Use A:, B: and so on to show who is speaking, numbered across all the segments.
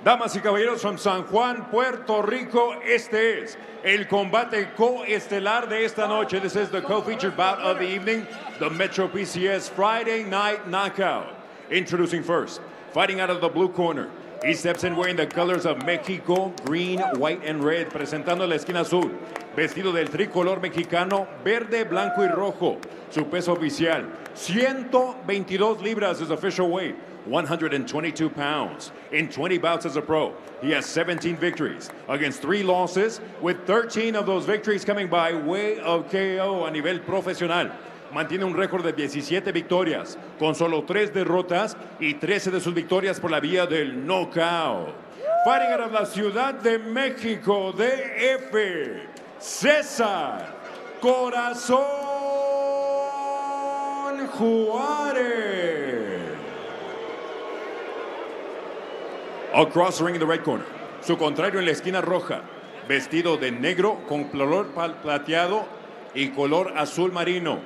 A: Damas y caballeros, from San Juan, Puerto Rico, este es el combate coestelar de esta noche. This is the co-featured bout of the evening, the Metro PCS Friday Night Knockout. Introducing first, fighting out of the blue corner. He steps in wearing the colors of Mexico, green, white, and red, presentando la esquina azul, vestido del tricolor mexicano, verde, blanco y rojo. Su peso oficial, 122 libras, his official weight, 122 pounds. In 20 bouts as a pro, he has 17 victories against 3 losses, with 13 of those victories coming by way of KO a nivel profesional. Mantiene un récord de 17 victorias, con solo 3 derrotas y 13 de sus victorias por la vía del knockout. Fighting out of la Ciudad de México, DF, César Corazón Juarez. Across the ring in the red corner, su contrario en la esquina roja, vestido de negro con color plateado y color azul marino.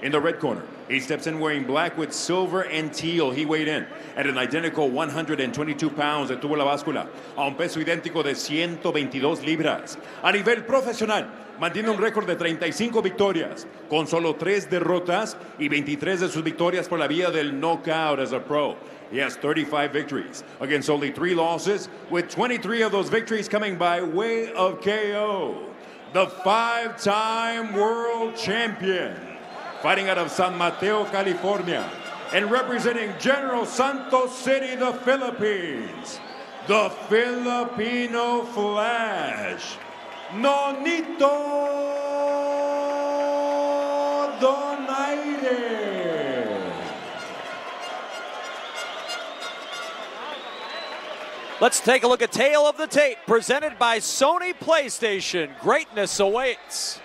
A: In the red corner, he steps in wearing black with silver and teal. He weighed in at an identical 122 pounds. Detuvo la báscula a un peso idéntico de 122 libras. A nivel profesional, mantiene un récord de 35 victorias, con solo 3 derrotas y 23 de sus victorias por la vía del knockout as a pro. He has 35 victories against only 3 losses, with 23 of those victories coming by way of KO. The 5-time world champion, fighting out of San Mateo, California, and representing General Santos City, the Philippines, the Filipino Flash, Nonito Donaire.
B: Let's take a look at Tale of the Tape, presented by Sony PlayStation. Greatness awaits.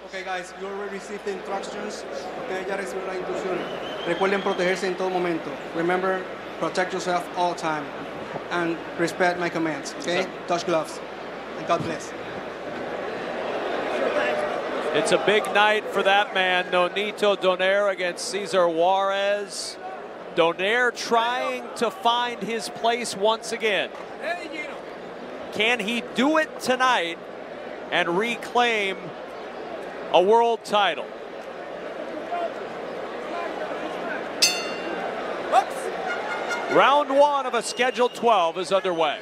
C: Okay guys, you already received the instructions. Okay, ya recibieron las instrucciones. Recuerden protegerse en todo momento. Remember, protect yourself all the time. And respect my commands, okay? Touch gloves. And God bless.
B: It's a big night for that man, Nonito Donaire against Cesar Juarez. Donaire trying to find his place once again. Can he do it tonight and reclaim a world title? Round 1 of a scheduled 12 is underway.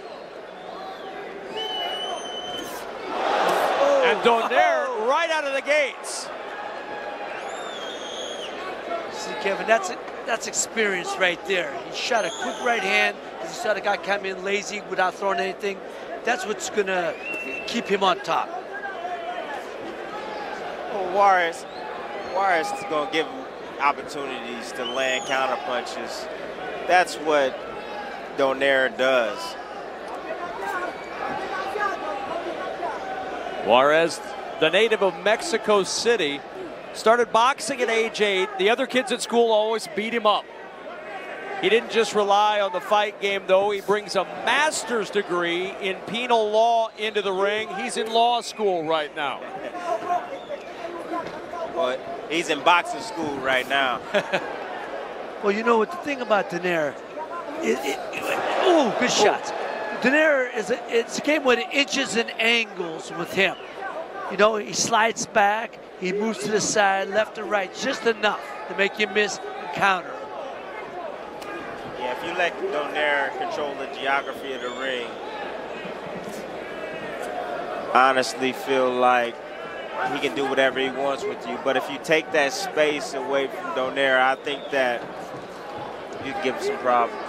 B: And Donaire right out of the gates.
D: See, Kevin, that's experience right there. He shot a quick right hand because he saw the guy come in lazy without throwing anything. That's what's going to keep him on top.
E: Well, Juarez is going to give him opportunities to land counter punches. That's what Donaire does.
B: Juarez, the native of Mexico City, started boxing at age 8. The other kids at school always beat him up. He didn't just rely on the fight game, though. He brings a master's degree in penal law into the ring. He's in law school right now.
E: Well, he's in boxing school right now.
D: Well, you know what the thing about Donaire, good shots. Donaire it's a game with inches and angles with him. You know, he slides back, he moves to the side, left and right, just enough to make you miss and counter.
E: Yeah, if you let Donaire control the geography of the ring, I honestly feel like he can do whatever he wants with you. But if you take that space away from Donaire, I think that you give him some problems.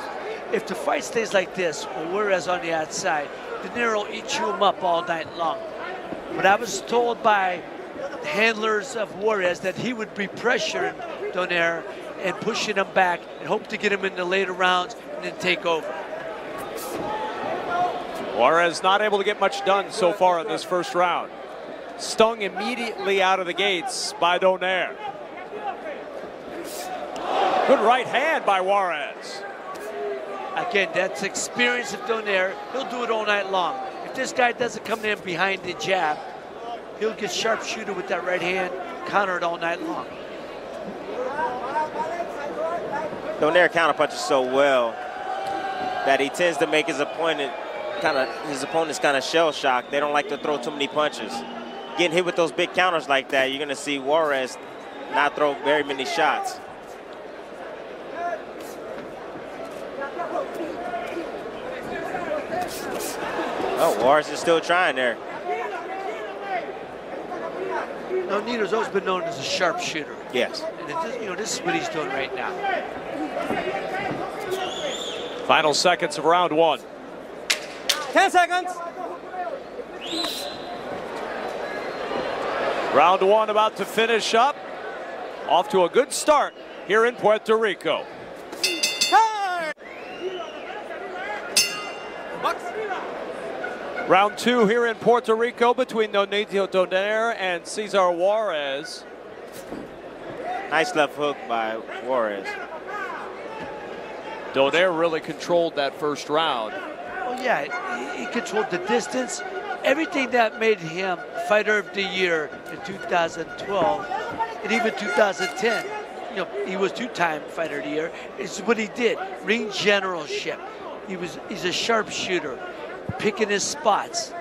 D: If the fight stays like this, or Juarez on the outside, Donaire will eat him up all night long. But I was told by handlers of Juarez that he would be pressuring Donaire and pushing him back and hope to get him in the later rounds and then take over.
B: Juarez not able to get much done so far in this first round. Stung immediately out of the gates by Donaire. Good right hand by Juarez.
D: Again, that's experience of Donaire. He'll do it all night long. If this guy doesn't come in behind the jab, he'll get sharpshooter with that right hand, counter it all night long.
E: Donaire counterpunches so well that he tends to make his opponents kind of shell shocked. They don't like to throw too many punches. Getting hit with those big counters like that, you're going to see Juarez not throw very many shots. Oh, Juarez is still trying there.
D: Nonito's always been known as a sharpshooter.
E: Yes.
D: And this is what he's doing right now.
B: Final seconds of round 1.
C: 10 seconds.
B: Round 1 about to finish up. Off to a good start here in Puerto Rico. Round 2 here in Puerto Rico between Donaire and Cesar Juarez.
E: Nice left hook by Juarez.
B: Donaire really controlled that first round.
D: Well, yeah, he controlled the distance. Everything that made him Fighter of the Year in 2012 and even 2010. He was 2-time Fighter of the Year. It's what he did. Ring generalship. He's a sharpshooter, picking his spots.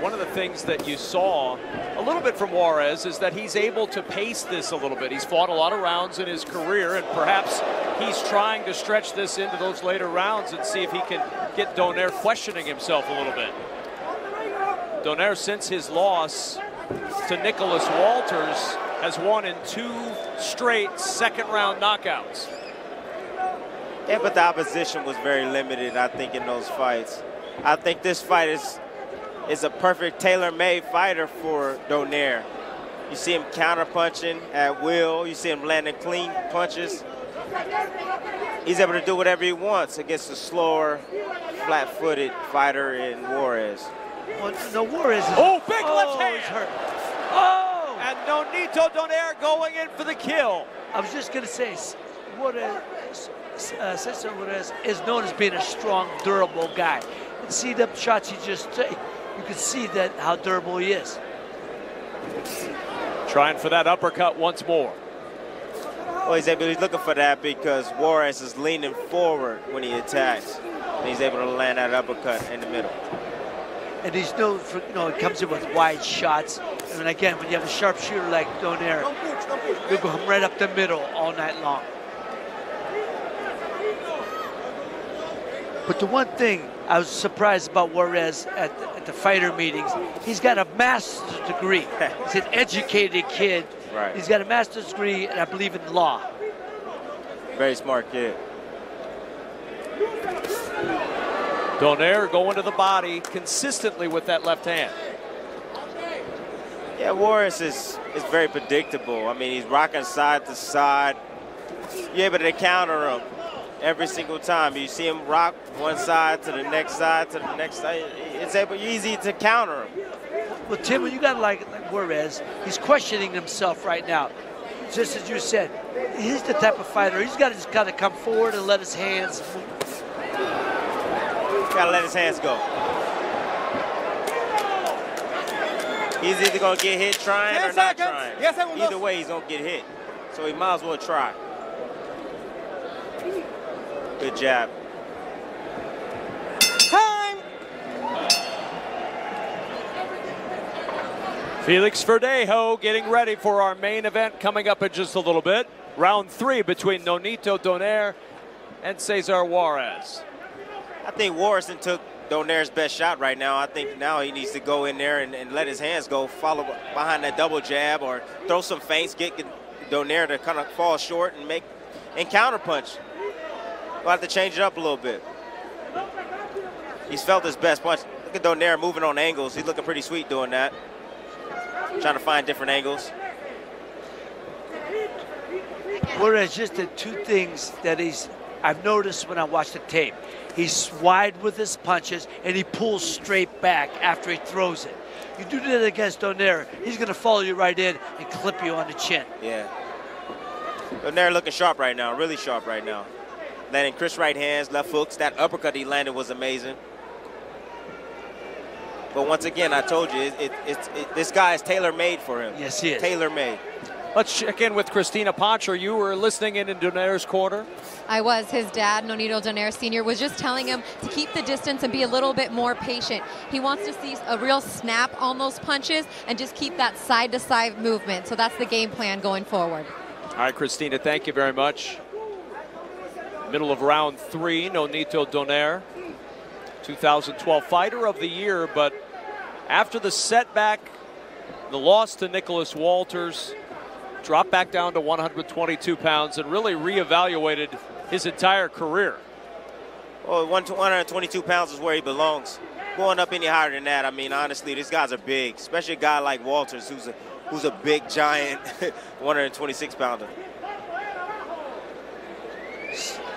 B: One of the things that you saw a little bit from Juarez is that he's able to pace this a little bit. He's fought a lot of rounds in his career, and perhaps he's trying to stretch this into those later rounds and see if he can get Donaire questioning himself a little bit. Donaire, since his loss to Nicholas Walters, has won in 2 straight second-round knockouts.
E: Yeah, but the opposition was very limited, I think, in those fights. I think this fight is a perfect tailor-made fighter for Donaire. You see him counter-punching at will. You see him landing clean punches. He's able to do whatever he wants against a slower, flat-footed fighter in Juarez.
D: Well, no, Juarez is...
B: Oh, big left hand!
D: He's hurt. Oh!
B: And Nonito Donaire going in for the kill.
D: I was just going to say, Cesar Juarez is known as being a strong, durable guy. And see the shots he just took. You can see that how durable he is.
B: Trying for that uppercut once more.
E: Well, he's looking for that because Juarez is leaning forward when he attacks. And he's able to land that uppercut in the middle.
D: And he's known for, he comes in with wide shots. And again, when you have a sharpshooter like Donaire, you go right up the middle all night long. But the one thing I was surprised about Juarez at the fighter meetings, he's got a master's degree. He's an educated kid.
E: Right.
D: He's got a master's degree, and I believe in law.
E: Very smart kid.
B: Donaire going to the body consistently with that left hand.
E: Yeah, Juarez is very predictable. I mean, he's rocking side to side. You're able to counter him every single time. You see him rock one side to the next side to the next side. It's easy to counter him.
D: Well, Tim, when you got like Juarez, he's questioning himself right now. Just as you said, he's the type of fighter. He's got to just kind of come forward and let his hands move.
E: Gotta let his hands go. He's either gonna get hit trying or not trying. Either way, he's gonna get hit. So he might as well try. Good jab.
C: Time!
B: Felix Verdejo getting ready for our main event coming up in just a little bit. Round 3 between Nonito Donaire and Cesar Juarez.
E: I think Juarez took Donaire's best shot right now. I think now he needs to go in there and let his hands go, follow behind that double jab or throw some feints, get Donaire to kind of fall short and counter punch. We'll have to change it up a little bit. He's felt his best punch. Look at Donaire moving on angles. He's looking pretty sweet doing that. Trying to find different angles.
D: Juarez just did 2 things that I've noticed when I watch the tape. He's wide with his punches, and he pulls straight back after he throws it. You do that against Donaire, he's going to follow you right in and clip you on the chin.
E: Yeah. Donaire looking sharp right now, really sharp right now. Landing crisp right hands, left hooks. That uppercut he landed was amazing. But once again, I told you, this guy is tailor-made for him.
D: Yes, he is.
E: Tailor-made.
B: Let's check in with Christina Pancher. You were listening in Donaire's corner.
F: I was. His dad, Nonito Donaire Sr., was just telling him to keep the distance and be a little bit more patient. He wants to see a real snap on those punches and just keep that side-to-side movement. So that's the game plan going forward.
B: All right, Christina, thank you very much. Middle of round 3, Nonito Donaire, 2012 Fighter of the Year, but after the setback, the loss to Nicholas Walters, dropped back down to 122 pounds and really reevaluated his entire career.
E: Well, 122 pounds is where he belongs. Going up any higher than that, I mean, honestly, these guys are big, especially a guy like Walters, who's a big, giant 126-pounder.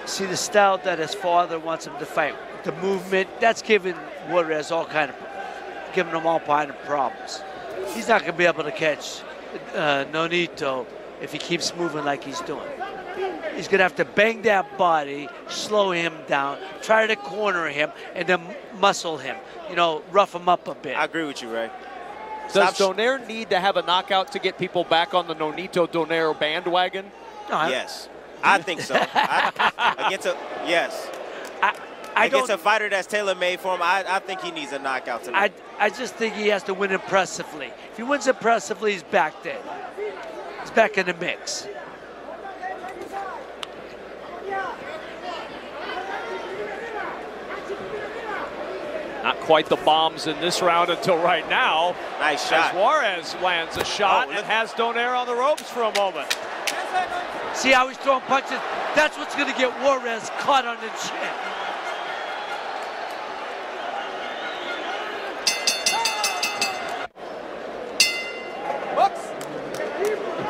D: See the style that his father wants him to fight. The movement, that's giving Juarez all kind of problems. He's not going to be able to catch Nonito if he keeps moving like he's doing. He's going to have to bang that body, slow him down, try to corner him, and then muscle him, you know, rough him up a bit.
E: I agree with you, Ray.
B: Does Donaire need to have a knockout to get people back on the Nonito Donaire bandwagon?
D: No,
E: yes, I think so. Yes. Against a fighter that's tailor-made for him, I think he needs a knockout tonight.
D: I just think he has to win impressively. If he wins impressively, he's back there. He's back in the mix.
B: Not quite the bombs in this round until right now.
E: Nice shot.
B: As Juarez lands a shot and has Donaire on the ropes for a moment.
D: See how he's throwing punches? That's what's going to get Juarez caught on the chin.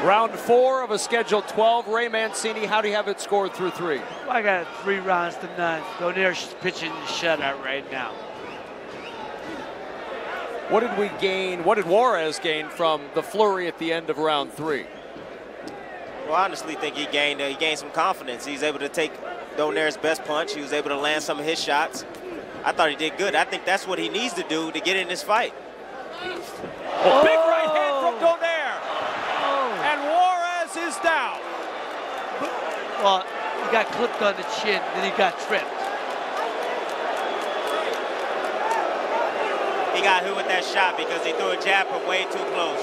B: Round 4 of a scheduled 12. Ray Mancini, how do you have it scored through 3?
D: I got 3 rounds to none. Donaire's pitching the shutout right now.
B: What did we gain? What did Juarez gain from the flurry at the end of round 3?
E: Well, I honestly think he gained some confidence. He's able to take Donaire's best punch. He was able to land some of his shots. I thought he did good. I think that's what he needs to do to get in this fight.
B: Oh, big right hand from Donaire. And Juarez is down.
D: Well, he got clipped on the chin, then he got tripped.
E: He got hit with that shot because he threw a jab from way too close.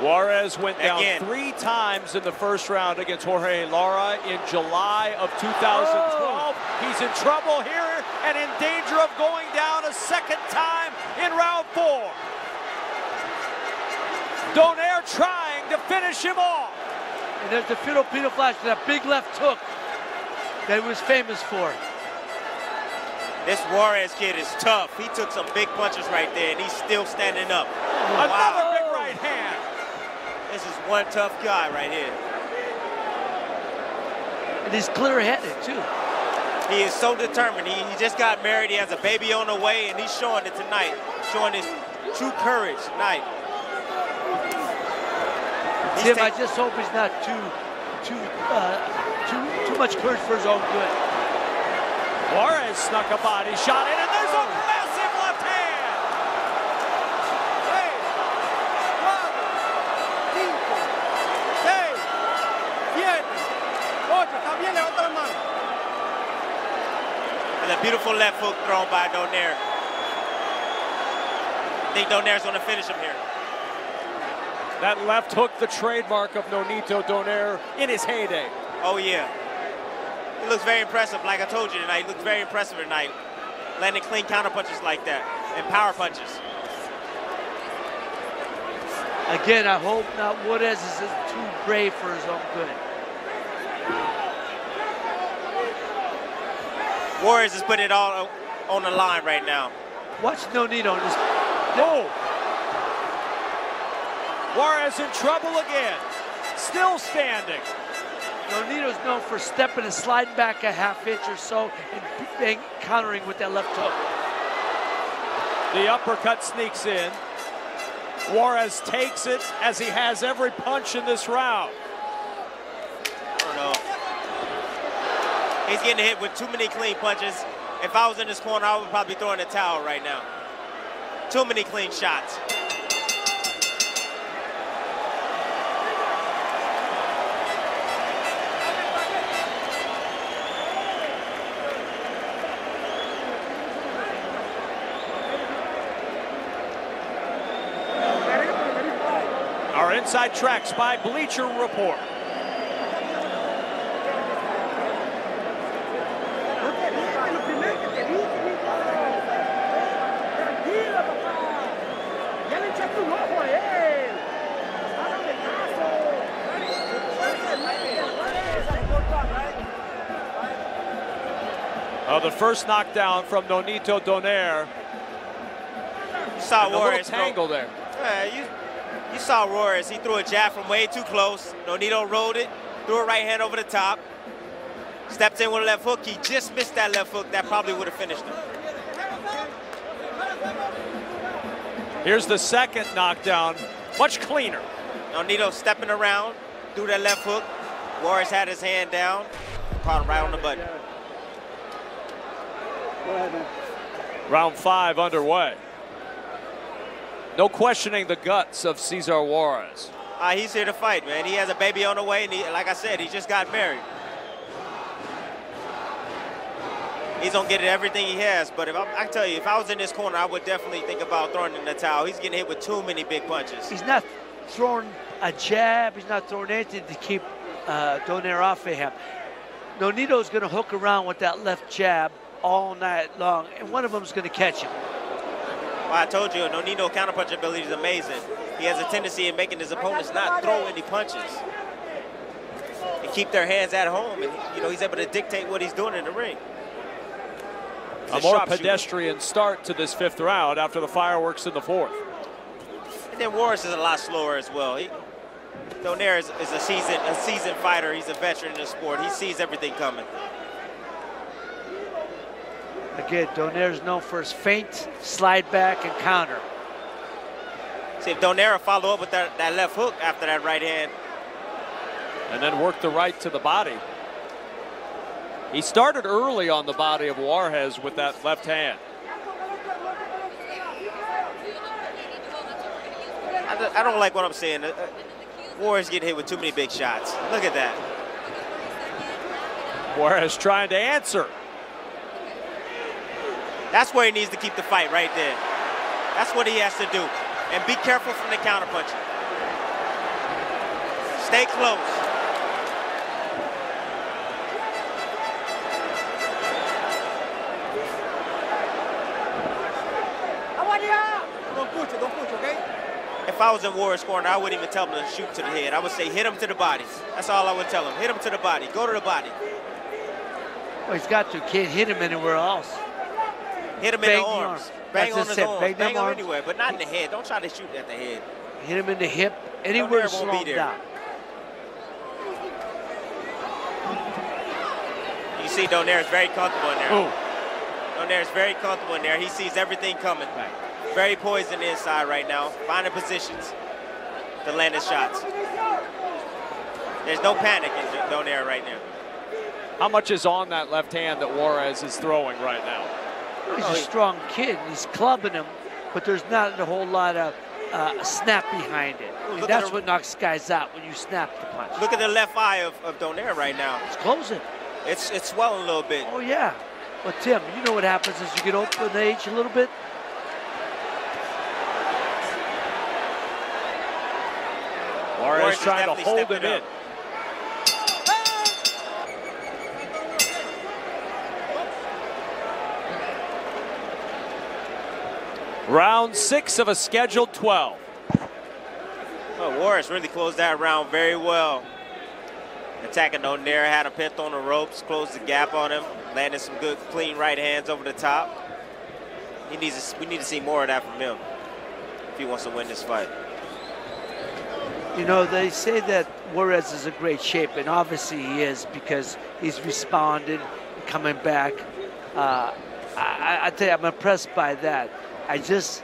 B: Juarez went down 3 times in the first round against Jorge Lara in July of 2012. He's in trouble here and in danger of going down a second time in round 4. Donaire trying to finish him off.
D: And there's the Filipino flash, that big left hook that he was famous for.
E: This Juarez kid is tough. He took some big punches right there, and he's still standing up.
B: Another big right hand.
E: This is one tough guy right here.
D: And he's clear-headed, too.
E: He is so determined. He just got married. He has a baby on the way, and he's showing it tonight, showing his true courage tonight.
D: Tim, I just hope he's not too much courage for his own good.
B: Juarez snuck a body shot in, and there's a massive left hand.
C: 3, 4, 5, 6, 7, 8. Está bien, levanta la mano.
E: And a beautiful left hook thrown by Donaire. I think Donaire's going to finish him here.
B: That left hook, the trademark of Nonito Donaire in his heyday.
E: Oh, yeah. He looks very impressive, like I told you tonight. He looks very impressive tonight. Landing clean counter punches like that and power punches.
D: Again, I hope not Juarez is too brave for his own good.
E: Juarez is putting it all on the line right now.
D: Watch Nonito just...
B: Oh! Juarez in trouble again. Still standing.
D: Nonito's known for stepping and sliding back a half inch or so and countering with that left hook.
B: The uppercut sneaks in. Juarez takes it as he has every punch in this round.
E: I don't know. He's getting hit with too many clean punches. If I was in this corner, I would probably throw in the towel right now. Too many clean shots.
B: Our inside tracks by Bleacher Report. The first knockdown from Nonito Donaire.
E: You saw Juarez
B: tangle there.
E: You saw Juarez. He threw a jab from way too close. Nonito rolled it, threw a right hand over the top, stepped in with a left hook. He just missed that left hook. That probably would have finished him.
B: Here's the second knockdown, much cleaner.
E: Nonito stepping around, threw that left hook. Juarez had his hand down, caught him right on the button.
B: Round 5 underway. No questioning the guts of Cesar Juarez.
E: He's here to fight, man. He has a baby on the way, and like I said, he just got married. He's gonna get everything he has, but I tell you, if I was in this corner, I would definitely think about throwing in the towel. He's getting hit with too many big punches.
D: He's not throwing a jab. He's not throwing anything to keep Donaire off of him. Nonito's gonna hook around with that left jab all night long, and one of them is going to catch him.
E: Well, I told you, Nonito counterpunch ability is amazing. He has a tendency in making his opponents not throw any punches and keep their hands at home, and he's able to dictate what he's doing in the ring.
B: A more pedestrian start to this 5th round after the fireworks in the 4th.
E: And then Juarez is a lot slower as well. Donaire is a seasoned fighter. He's a veteran in the sport. He sees everything coming.
D: Again, Donaire's known for his feint, slide back, and counter.
E: See, if Donaire follow up with that left hook after that right hand.
B: And then work the right to the body. He started early on the body of Juarez with that left hand.
E: I don't like what I'm saying. Juarez getting hit with too many big shots. Look at that.
B: Juarez trying to answer.
E: That's where he needs to keep the fight right there. That's what he has to do. And be careful from the counterpunching. Stay close.
C: Don't push, okay?
E: If I was in Juarez's corner, I wouldn't even tell him to shoot to the head. I would say hit him to the body. That's all I would tell him. Hit him to the body. Go to the body.
D: Well, he's got to. Can't hit him anywhere else.
E: Hit him in the arms. Bang on his arms. Bang him
D: arms.
E: anywhere, but not in the head. Don't try to shoot at the head.
D: Hit him in the hip. Anywhere to slow him down.
E: You see Donaire is very comfortable in there.
B: Ooh.
E: Donaire is very comfortable in there. He sees everything coming. Right. Very poised in the inside right now. Finding positions to land his shots. There's no panic in Donaire right now.
B: How much is on that left hand that Juarez is throwing right now?
D: He's a strong kid. He's clubbing him, but there's not a whole lot of snap behind it. And that's what knocks guys out, when you snap the punch.
E: Look at the left eye of Donaire right now.
D: It's closing.
E: It's swelling a little bit.
D: Oh, yeah. But, Tim, you know what happens as you get open in age a little bit?
B: Juarez trying to hold him in. Round 6 of a scheduled 12.
E: Oh, Juarez really closed that round very well. Attacking Donaire, had him pinned on the ropes, closed the gap on him, landed some good, clean right hands over the top. We need to see more of that from him if he wants to win this fight.
D: You know, they say that Juarez is in great shape, and obviously he is, because he's responded, coming back. I tell you, I'm impressed by that. I just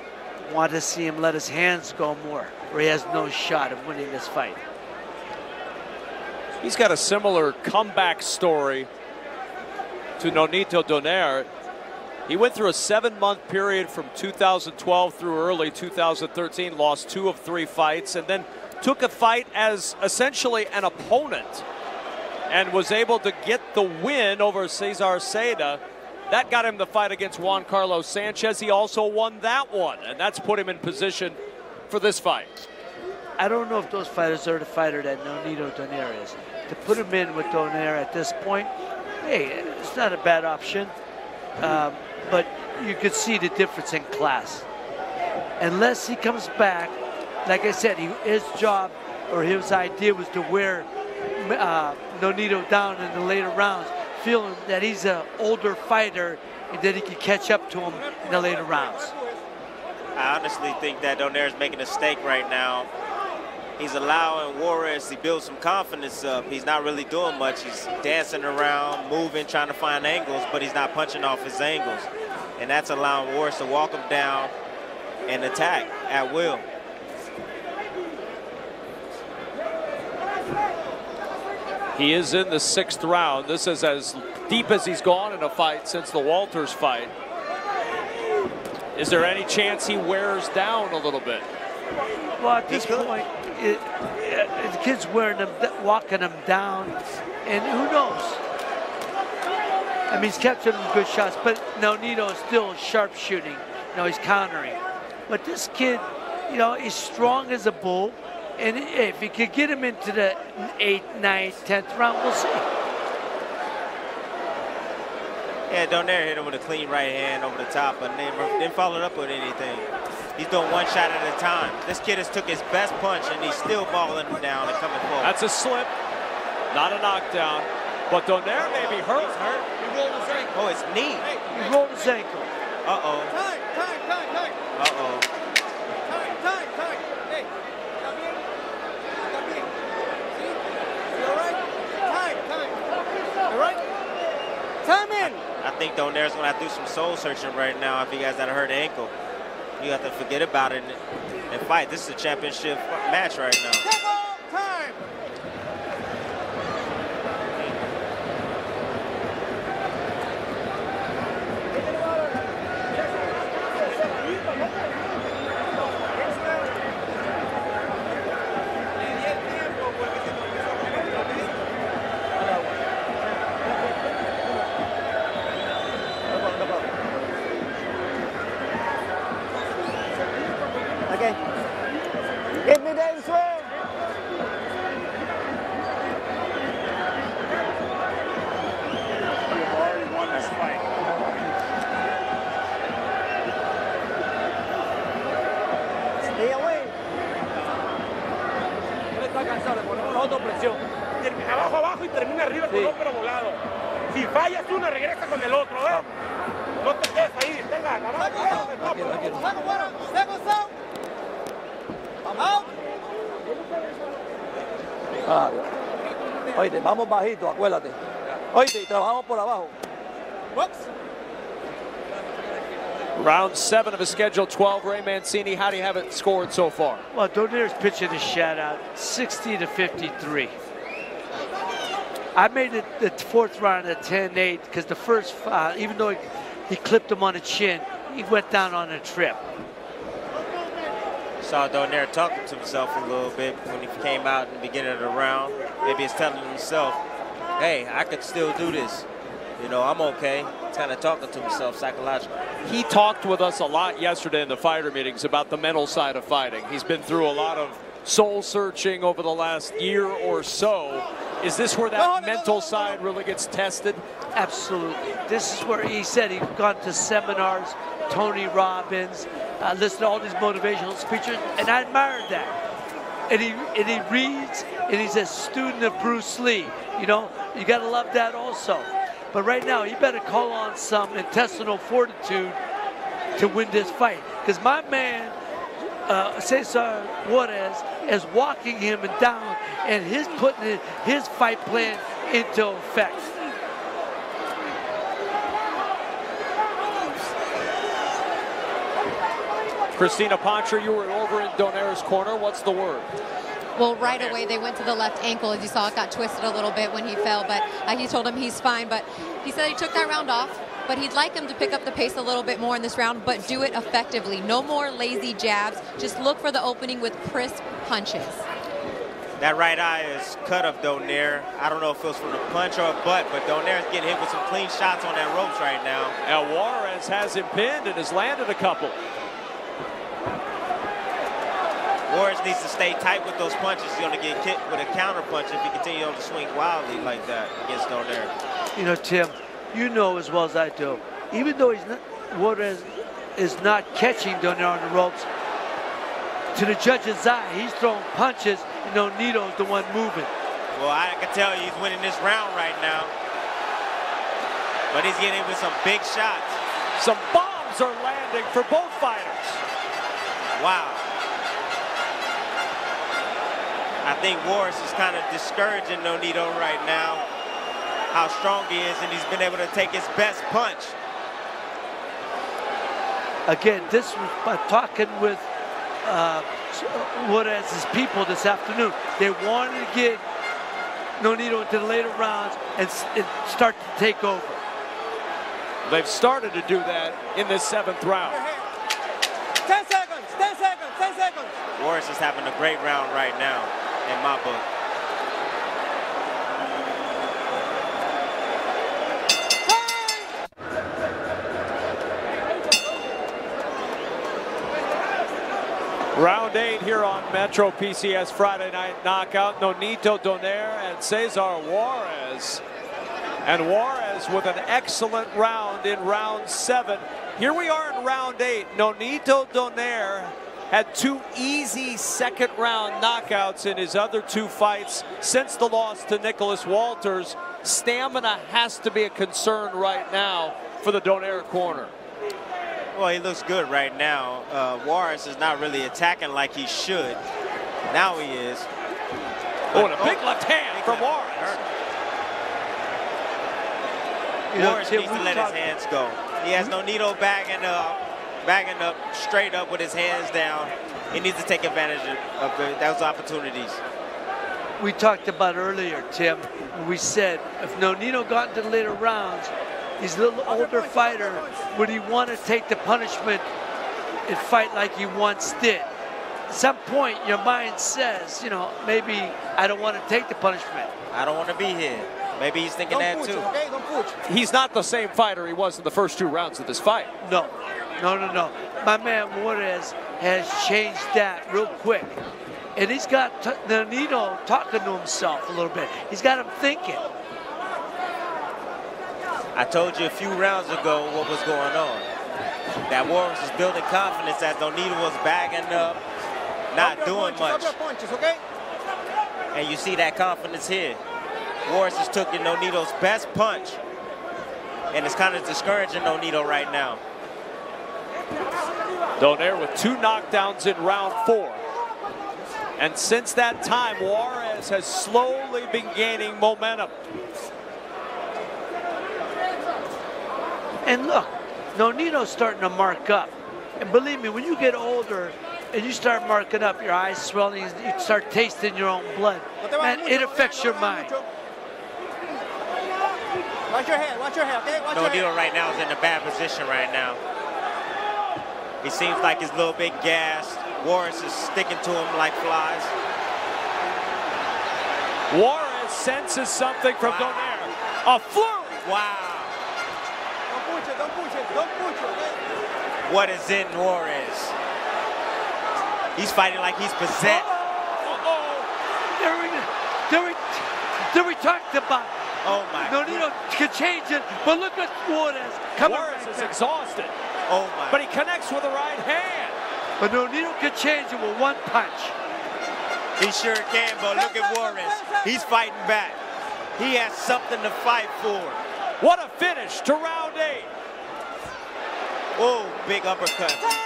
D: want to see him let his hands go more, or he has no shot of winning this fight.
B: He's got a similar comeback story to Nonito Donaire. He went through a 7-month period from 2012 through early 2013, lost 2 of 3 fights, and then took a fight as essentially an opponent and was able to get the win over Cesar Seda. That got him the fight against Juan Carlos Sanchez. He also won that one, and that's put him in position for this fight.
D: I don't know if those fighters are the fighter that Nonito Donaire is. To put him in with Donaire at this point, hey, it's not a bad option. But you could see the difference in class. Unless he comes back, like I said, his job or his idea was to wear Nonito down in the later rounds, feeling that he's an older fighter and that he can catch up to him in the later rounds.
E: I honestly think that Donaire's making a mistake right now. He's allowing Juarez to build some confidence up. He's not really doing much. He's dancing around, moving, trying to find angles, but he's not punching off his angles. And that's allowing Juarez to walk him down and attack at will.
B: He is in the 6th round. This is as deep as he's gone in a fight since the Walters fight. Is there any chance he wears down a little bit?
D: Well, at this point, the kid's wearing him, walking him down, and who knows? I mean, he's capturing him good shots, but Nonito is still sharp shooting. You know, he's countering. But this kid, you know, is strong as a bull, and if he could get him into the 8th, 9th, 10th round, we'll see.
E: Yeah, Donaire hit him with a clean right hand over the top, but didn't follow it up with anything. He's doing one shot at a time. This kid has took his best punch, and he's still balling him down and coming forward.
B: That's a slip, not a knockdown. But Donaire may be hurt.
E: He's hurt.
C: He rolled his ankle.
E: Oh, it's knee.
D: He rolled his ankle.
E: Uh-oh.
C: Time.
E: Uh-oh.
C: Time. Hey, está bien. See? You all right? Time. All right? Time in.
E: I think Donaire's going to have to do some soul searching right now if he has that hurt ankle. You have to forget about it and fight. This is a championship match right now.
C: Time. Okay. Give me that swing.
G: You've already won this fight.
C: Stay away.
G: Él está cansado, le ponemos nosotros presión. Abajo y termina arriba con otro volado. Si fallas una, regresa con el otro, ¿eh? No te quedes ahí, venga,
H: Oíste, vamos bajito, acuérdate. Oíste, trabajamos por abajo.
B: Round 7 of his scheduled 12. Ray Mancini, how do you have it scored so far?
D: Well, Donaire's pitching a shutout, 60-53. I made it the 4th round at 10-8 because the first, even though he clipped him on the chin, he went down on a trip.
E: Saw Donaire talking to himself a little bit when he came out in the beginning of the round. Maybe he's telling himself, hey, I could still do this. You know, I'm okay. He's kind of talking to himself psychologically.
B: He talked with us a lot yesterday in the fighter meetings about the mental side of fighting. He's been through a lot of soul searching over the last year or so. Is this where that mental side really gets tested?
D: Absolutely. This is where he said he's gone to seminars, Tony Robbins, listened to all these motivational speeches, and I admired that. And he reads, and he's a student of Bruce Lee. You know, you got to love that also. But right now, you better call on some intestinal fortitude to win this fight. Because my man, Cesar Juarez, is walking him down, and he's putting his fight plan into effect.
B: Christina Pantra, you were over in Donaire's corner. What's the word?
F: Well, right away, they went to the left ankle. As you saw, it got twisted a little bit when he fell, but he told him he's fine. But he said he took that round off. but he'd like him to pick up the pace a little bit more in this round, but do it effectively. No more lazy jabs. Just look for the opening with crisp punches.
E: That right eye is cut of Donaire. I don't know if it was from the punch or a butt, but Donaire's getting hit with some clean shots on that ropes right now.
B: And Juarez has him pinned and has landed a couple.
E: Juarez needs to stay tight with those punches. He's going to get kicked with a counter punch if he continues to swing wildly like that against Donaire.
D: You know, Tim, you know as well as I do, even though Juarez is not catching Donaire on the ropes, to the judge's eye, he's throwing punches, and Nonito's the one moving.
E: Well, I can tell you he's winning this round right now. But he's getting with some big shots.
B: Some bombs are landing for both fighters.
E: Wow. I think Juarez is kind of discouraging Nonito right now, how strong he is, and he's been able to take his best punch.
D: Again, this was by talking with Juarez's people this afternoon. They wanted to get Nonito into the later rounds and start to take over.
B: They've started to do that in this 7th round.
H: 10 seconds, 10 seconds, 10 seconds.
E: Juarez is having a great round right now, in my book.
B: Round 8 here on Metro PCS Friday Night Knockout. Nonito Donaire and Cesar Juarez. And Juarez with an excellent round in round 7. Here we are in round 8. Nonito Donaire had 2 easy second round knockouts in his other 2 fights since the loss to Nicholas Walters. Stamina has to be a concern right now for the Donaire corner.
E: Well, he looks good right now. Juarez is not really attacking like he should. Now he is.
B: Oh, and a big left hand from Juarez.
E: Juarez needs to let his hands go. He has Nonito bagging up straight up with his hands down. He needs to take advantage of those opportunities.
D: We talked about earlier, Tim, we said if Nonito got into the later rounds, he's a little older fighter, would he want to take the punishment and fight like he once did? At some point, your mind says, you know, maybe I don't want to take the punishment.
E: I don't want to be here. Maybe he's thinking that too.
H: Okay? Don't push.
B: He's not the same fighter he was in the first 2 rounds of this fight.
D: No. My man Juarez has changed that real quick. And he's got Nonito talking to himself a little bit. He's got him thinking.
E: I told you a few rounds ago what was going on. That Juarez was building confidence as Nonito was bagging up, not doing much.
H: Punches, okay?
E: And you see that confidence here. Juarez has taken Nonito's best punch, and it's kind of discouraging Nonito right now.
B: Donaire with 2 knockdowns in round 4. And since that time, Juarez has slowly been gaining momentum.
D: And look, Nonito's starting to mark up. And believe me, when you get older and you start marking up, your eyes swelling, you start tasting your own blood, man, it affects your mind.
H: Watch your head, okay? Watch your head.
E: Nonito right now is in a bad position right now. He seems like he's a little bit gassed. Juarez is sticking to him like flies.
B: Juarez senses something from Donaire. A flurry.
E: Wow.
H: Don't push it, okay?
E: What is in Juarez? He's fighting like he's possessed.
D: There we talked about.
E: Oh my.
D: Nonito can change it, but look at Juarez.
B: Juarez is exhausted.
E: Oh my.
B: But he connects with the right hand.
D: But Nonito can change it with 1 punch.
E: He sure can, but look at Juarez. He's fighting back. He has something to fight for.
B: What a finish to round 8.
E: Oh, big uppercut. Juarez.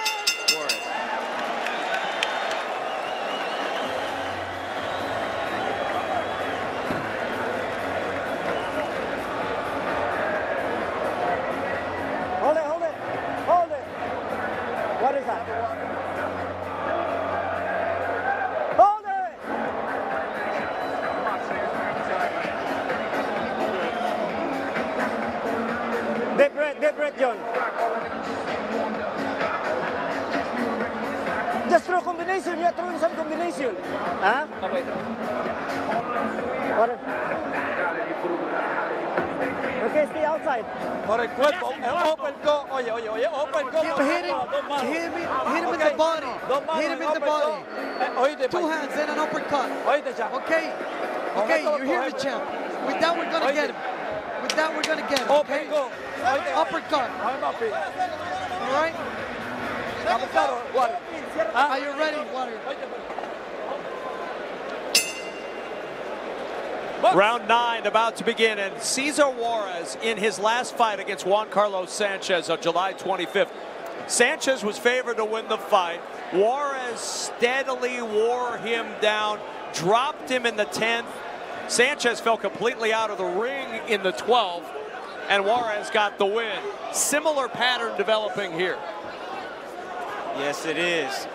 H: Hold it. What is that? Hold it! Deep John. Just throw combination. You're throwing some combination. Huh?
I: Okay.
H: Okay, stay outside.
I: Por el cuerpo, open go. Oye, open go.
D: Hit him in the body. Hit him in the body. Two hands and an uppercut. Okay, you hear me, champ. With that, we're gonna get him. With that, we're gonna get him. Okay. Uppercut. All right. Are you ready, Water?
B: Round 9 about to begin, and Cesar Juarez in his last fight against Juan Carlos Sanchez on July 25th. Sanchez was favored to win the fight. Juarez steadily wore him down, dropped him in the 10th. Sanchez fell completely out of the ring in the 12th, and Juarez got the win. Similar pattern developing here.
E: Yes, it is.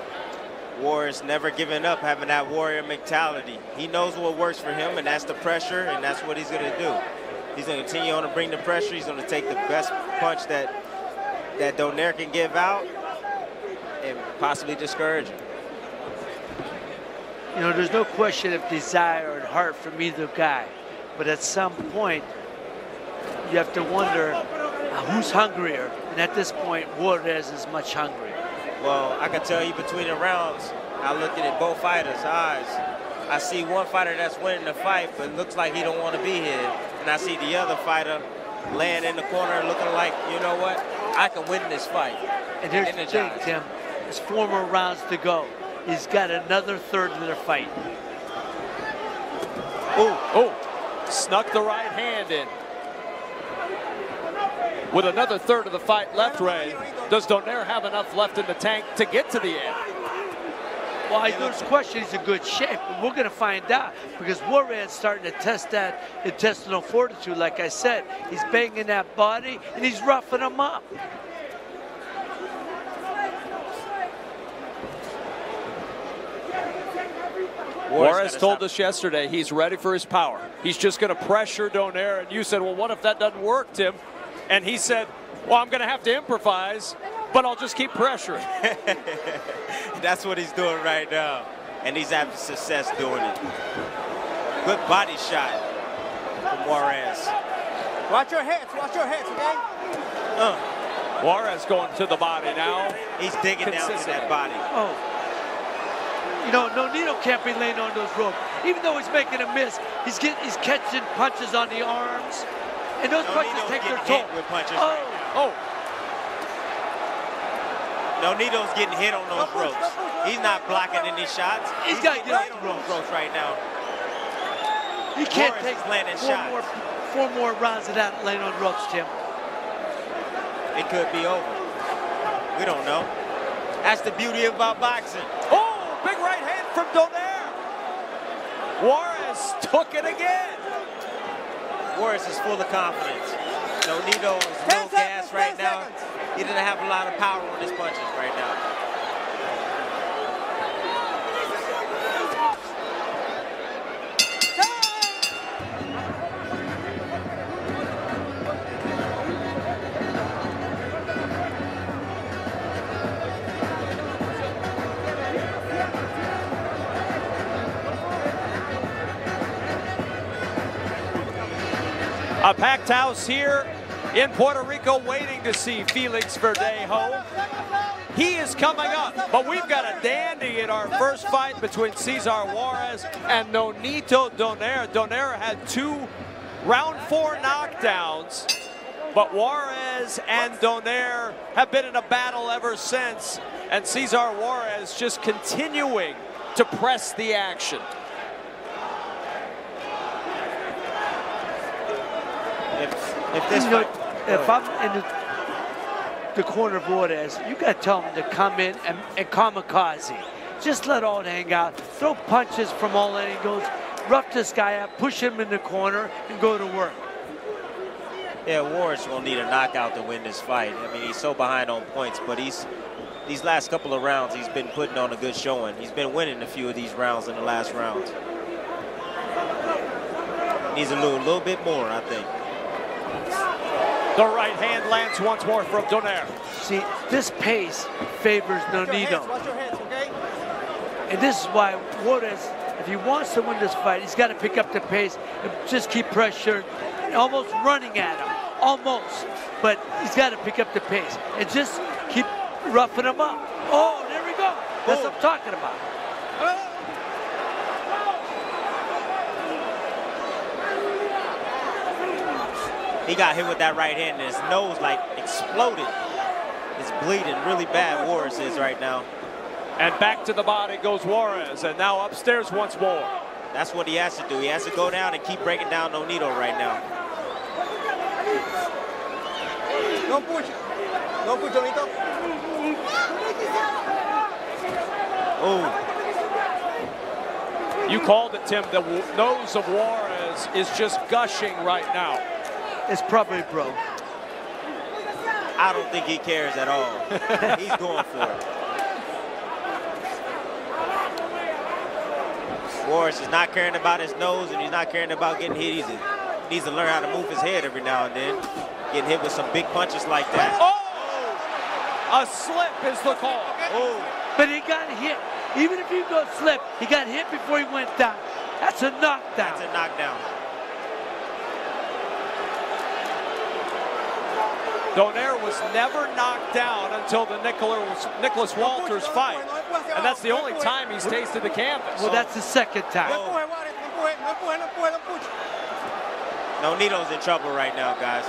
E: Juarez never giving up, having that warrior mentality. He knows what works for him, and that's the pressure, and that's what he's going to do. He's going to continue on to bring the pressure. He's going to take the best punch that Donaire can give out and possibly discourage him.
D: You know, there's no question of desire and heart from either guy. But at some point, you have to wonder who's hungrier. And at this point, Juarez is much hungrier.
E: Well, I can tell you between the rounds, I look at both fighters' eyes. I see one fighter that's winning the fight, but looks like he don't want to be here. And I see the other fighter laying in the corner looking like, you know what, I can win this fight.
D: And here's the thing, Tim. There's 4 more rounds to go. He's got another third of their fight.
B: Oh, snuck the right hand in. With another third of the fight left, Ray, does Donaire have enough left in the tank to get to the end?
D: Well, there's question he's in good shape, but we're going to find out because Juarez is starting to test that intestinal fortitude. Like I said, he's banging that body and he's roughing him up.
B: Juarez told us yesterday he's ready for his power. He's just going to pressure Donaire, and you said, well, what if that doesn't work, Tim? And he said, well, I'm going to have to improvise, but I'll just keep pressuring.
E: That's what he's doing right now, and he's having success doing it. Good body shot from Juarez.
H: Watch your heads, okay?
B: Juarez going to the body now.
E: He's digging down to that body.
D: Oh. You know, Nonito can't be laying on those ropes. Even though he's making a miss, he's catching punches on the arms. And those punches take their toll.
E: With punches Nonito's getting hit on those ropes. He's not blocking any shots.
D: He's got to get
E: on those ropes right now.
D: He can't take
E: landing shots.
D: 4 more rounds of that laying on ropes, Tim.
E: It could be over. We don't know. That's the beauty about boxing.
B: Oh, big right hand from Donaire. Juarez took it again.
E: Juarez is full of confidence. Nonito is a little gas right now. He doesn't have a lot of power on his punches right now.
B: A packed house here in Puerto Rico waiting to see Felix Verdejo. He is coming up, but we've got a dandy in our first fight between Cesar Juarez and Nonito Donaire. Donaire had 2 round 4 knockdowns, but Juarez and Donaire have been in a battle ever since, and Cesar Juarez just continuing to press the action.
D: If I'm in the corner of Juarez, you got to tell him to come in and kamikaze. Just let all hang out. Throw punches from all angles. Rough this guy up, push him in the corner, and go to work.
E: Yeah, Juarez will need a knockout to win this fight. I mean, he's so behind on points, but these last couple of rounds, he's been putting on a good showing. He's been winning a few of these rounds in the last rounds. Needs a little bit more, I think.
B: The right hand lands once more from Donaire.
D: See, this pace favors Nonito.
I: Watch your hands, okay?
D: And this is why Juarez, if he wants to win this fight, he's got to pick up the pace and just keep pressure, almost running at him, almost. But he's got to pick up the pace and just keep roughing him up. Oh, there we go. That's what I'm talking about.
E: He got hit with that right hand and his nose like exploded. It's bleeding really bad, Juarez is right now.
B: And back to the body goes Juarez, and now upstairs once more.
E: That's what he has to do. He has to go down and keep breaking down Nonito right now.
I: Don't push. Don't push, Donito.
E: Oh.
B: You called it, Tim. The nose of Juarez is just gushing right now.
D: It's probably broke.
E: I don't think he cares at all. He's going for it. Juarez is not caring about his nose, and he's not caring about getting hit either. He needs to learn how to move his head every now and then. Getting hit with some big punches like that.
B: Oh! A slip is the call.
E: Oh.
D: But he got hit. Even if he goes slip, he got hit before he went down. That's a knockdown.
E: That's a knockdown.
B: Donaire was never knocked down until the Nicholas Walters fight. And that's the only time he's tasted the canvas.
D: Well, that's the second time.
E: Nonito's in trouble right now, guys.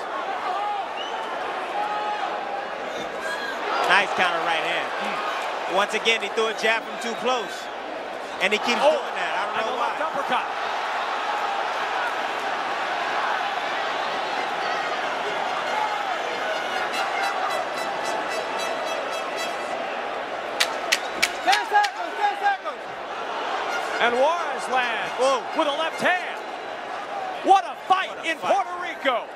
E: Nice counter right hand. Once again, he threw a jab from too close. And he keeps doing that. I don't know why.
B: Uppercut. And Juarez lands with a left hand. What a fight in Puerto Rico.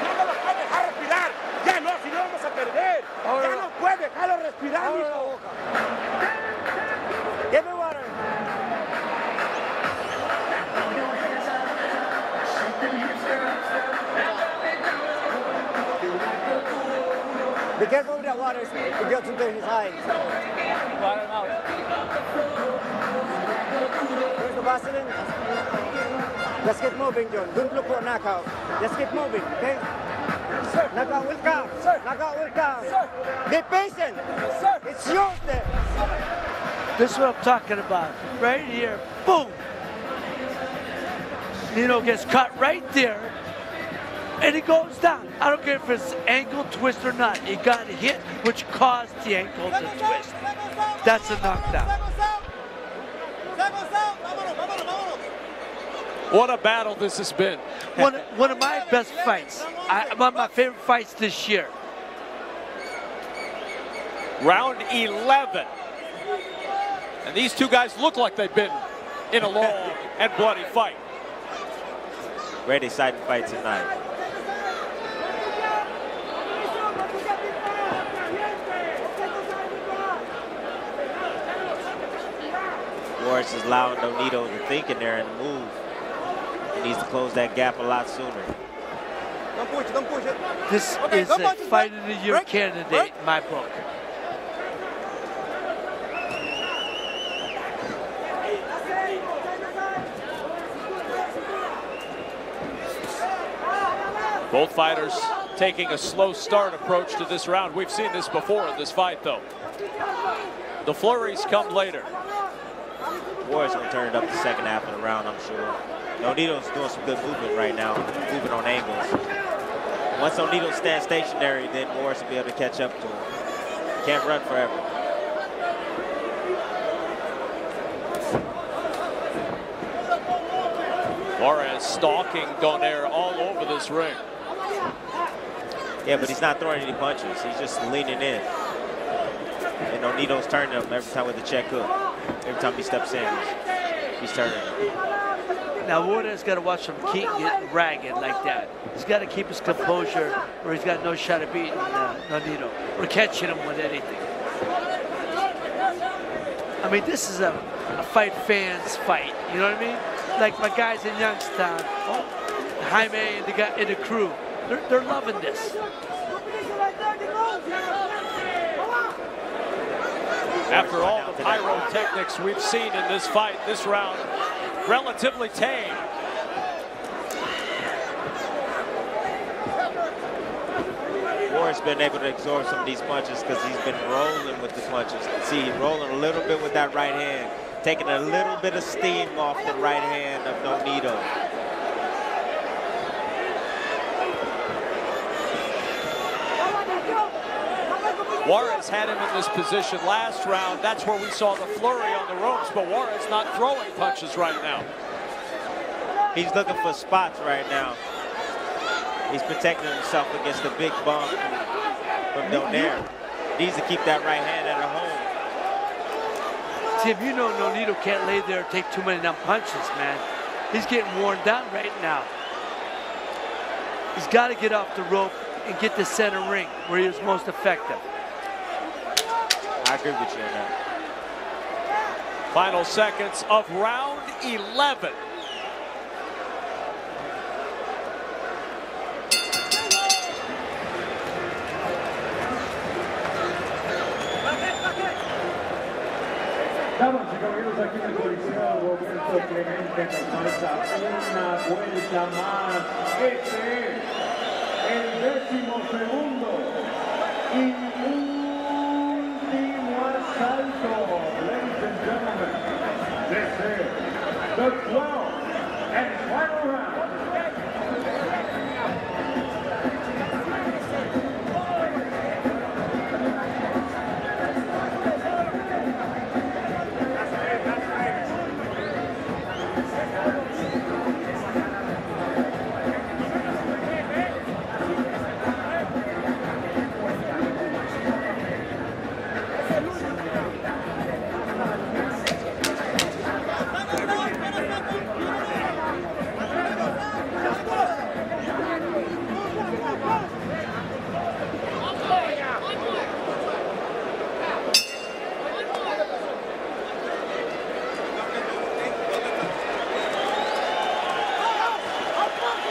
G: Ya no lo puede dejar respirar. Ya no, si no vamos a perder. Ya no puede dejarlo respirar, hijo.
I: Give me water. Be careful with that water. It gets into his eyes. Water out. Where's the Vaseline? Just keep moving, John. Don't look for a knockout. Just keep moving, okay? Sir. Knockout will come. Sir. Knockout will come. Sir. Be patient. Sir. It's yours there.
D: This is what I'm talking about. Right here. Boom. Nino gets cut right there. And he goes down. I don't care if it's ankle twist or not. He got hit, which caused the ankle to twist. That's a knockdown.
B: What a battle this has been.
D: One of my best fights. One of my favorite fights this year.
B: Round 11. And these two guys look like they've been in a long and bloody fight.
E: Very exciting fight tonight. Juarez is allowing Nonito to think in there and move. He needs to close that gap a lot sooner.
I: Don't push it, don't push it.
D: This is a fight of the year candidate in my book.
B: Both fighters taking a slow start approach to this round. We've seen this before in this fight, though. The flurries come later.
E: Juarez will turn it up the second half of the round, I'm sure. Nonito's doing some good movement right now, moving on angles. Once Nonito stands stationary, then Juarez will be able to catch up to him. Can't run forever.
B: Juarez stalking Donaire all over this ring.
E: Yeah, but he's not throwing any punches. He's just leaning in. And Nonito's turning him every time with the check hook. Every time he steps in, he's turning him.
D: Now Juarez got to watch him keep getting ragged like that. He's got to keep his composure, or he's got no shot at beating Nonito or catching him with anything. I mean, this is a fight fans fight. You know what I mean? Like my guys in Youngstown, Jaime and the crew, they're loving this.
B: After all the pyrotechnics we've seen in this fight, this round, relatively tame.
E: Juarez been able to absorb some of these punches because he's been rolling with the punches. See, rolling a little bit with that right hand, taking a little bit of steam off the right hand of Nonito.
B: Juarez had him in this position last round. That's where we saw the flurry on the ropes, but Juarez not throwing punches right now.
E: He's looking for spots right now. He's protecting himself against the big bump from Donaire. Needs to keep that right hand at home.
D: Tim, you know Nonito can't lay there and take too many punches, man. He's getting worn down right now. He's got to get off the rope and get the center ring where he is most effective.
E: I agree with you on that.
B: Final seconds of round 11.
A: Damas y caballeros, aquí en el Coliseo Roberto Clemente nos falta una vuelta más. Este es el 12º y último asalto. Ladies and gentlemen, this is the 12th and final round.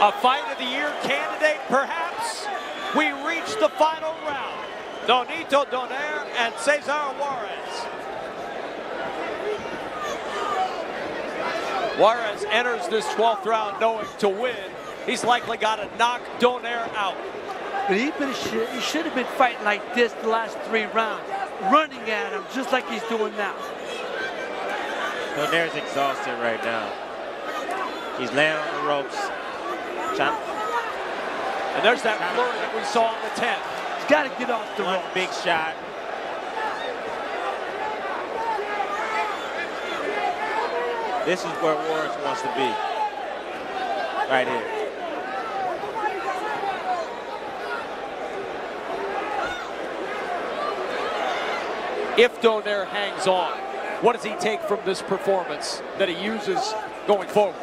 B: A fight of the year candidate, perhaps. We reach the final round. Nonito Donaire and Cesar Juarez. Juarez enters this 12th round knowing to win, he's likely got to knock Donaire out.
D: But he should have been fighting like this the last 3 rounds, running at him just like he's doing now.
E: Donaire's exhausted right now. He's laying on the ropes.
B: And there's that flurry that we saw on the 10th.
D: He's got to get off the ropes.
E: Big shot. This is where Juarez wants to be. Right here.
B: If Donaire hangs on, what does he take from this performance that he uses going forward?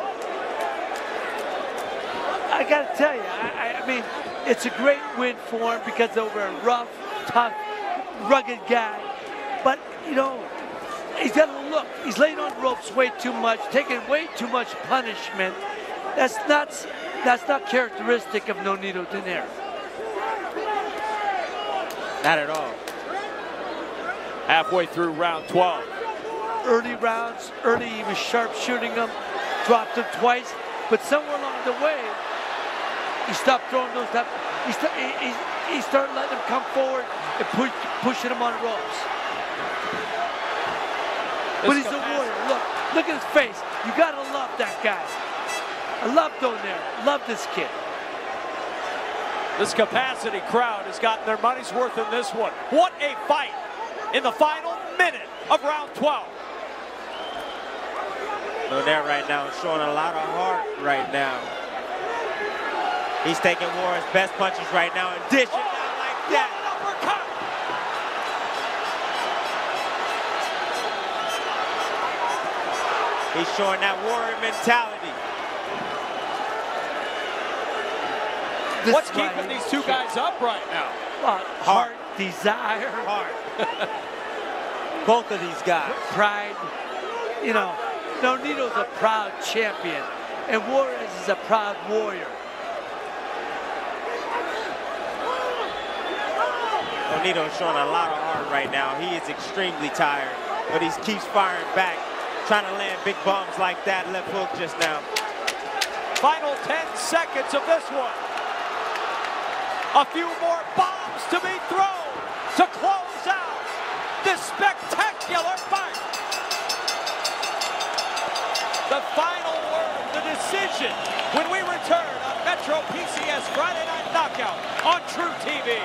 D: I got to tell you, I mean, it's a great win for him because over a rough, tough, rugged guy. But, you know, he's got to look. He's laying on ropes way too much, taking way too much punishment. That's not characteristic of Nonito Donaire.
E: Not at all.
B: Halfway through round 12.
D: Early rounds, he was sharp shooting them, dropped them twice, but somewhere along the way, he stopped throwing those up. He started letting them come forward and pushing them on ropes. But he's a warrior. Look at his face. You gotta love that guy. I love Donaire. Love this kid.
B: This capacity crowd has gotten their money's worth in this one. What a fight in the final minute of round 12.
E: Donaire right now is showing a lot of heart right now. He's taking Juarez's best punches right now and dishing out like that.
B: Uppercut.
E: He's showing that warrior mentality.
B: What's keeping these two guys up right now?
D: Heart, desire.
E: Heart.
D: both of these guys. Pride, you know, Nonito's a proud champion, and Juarez is a proud warrior.
E: Nonito's showing a lot of heart right now. He is extremely tired, but he keeps firing back, trying to land big bombs like that left hook just now.
B: Final 10 seconds of this one. A few more bombs to be thrown to close out this spectacular fight. The final word, the decision, when we return on Metro PCS Friday Night Knockout on True TV.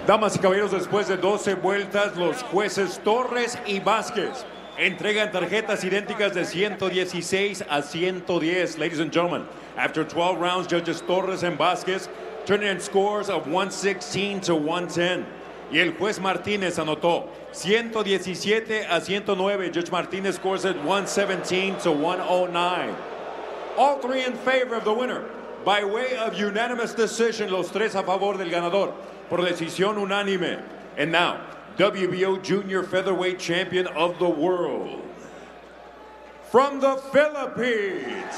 A: Damas y caballeros, después de 12 vueltas, los jueces Torres y Vázquez entregan tarjetas idénticas de 116 a 110. Ladies and gentlemen, after 12 rounds, judges Torres and Vázquez turning in scores of 116 to 110. Y el juez Martínez anotó 117 a 109. Judge Martínez scores at 117 to 109. All three in favor of the winner. By way of unanimous decision, los tres a favor del ganador. Por decisión unánime. And now, WBO Junior Featherweight Champion of the world. From the Philippines,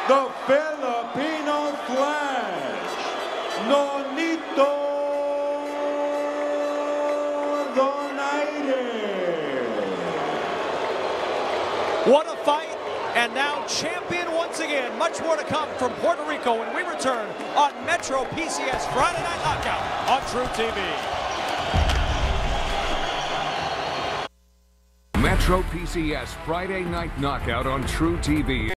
A: the Filipino Flash, Nonito Donaire.
B: What a fight, and now champion once again. Much more to come from Puerto Rico when we return on Metro PCS Friday Night Knockout on True TV.
J: Metro PCS Friday Night Knockout on True TV.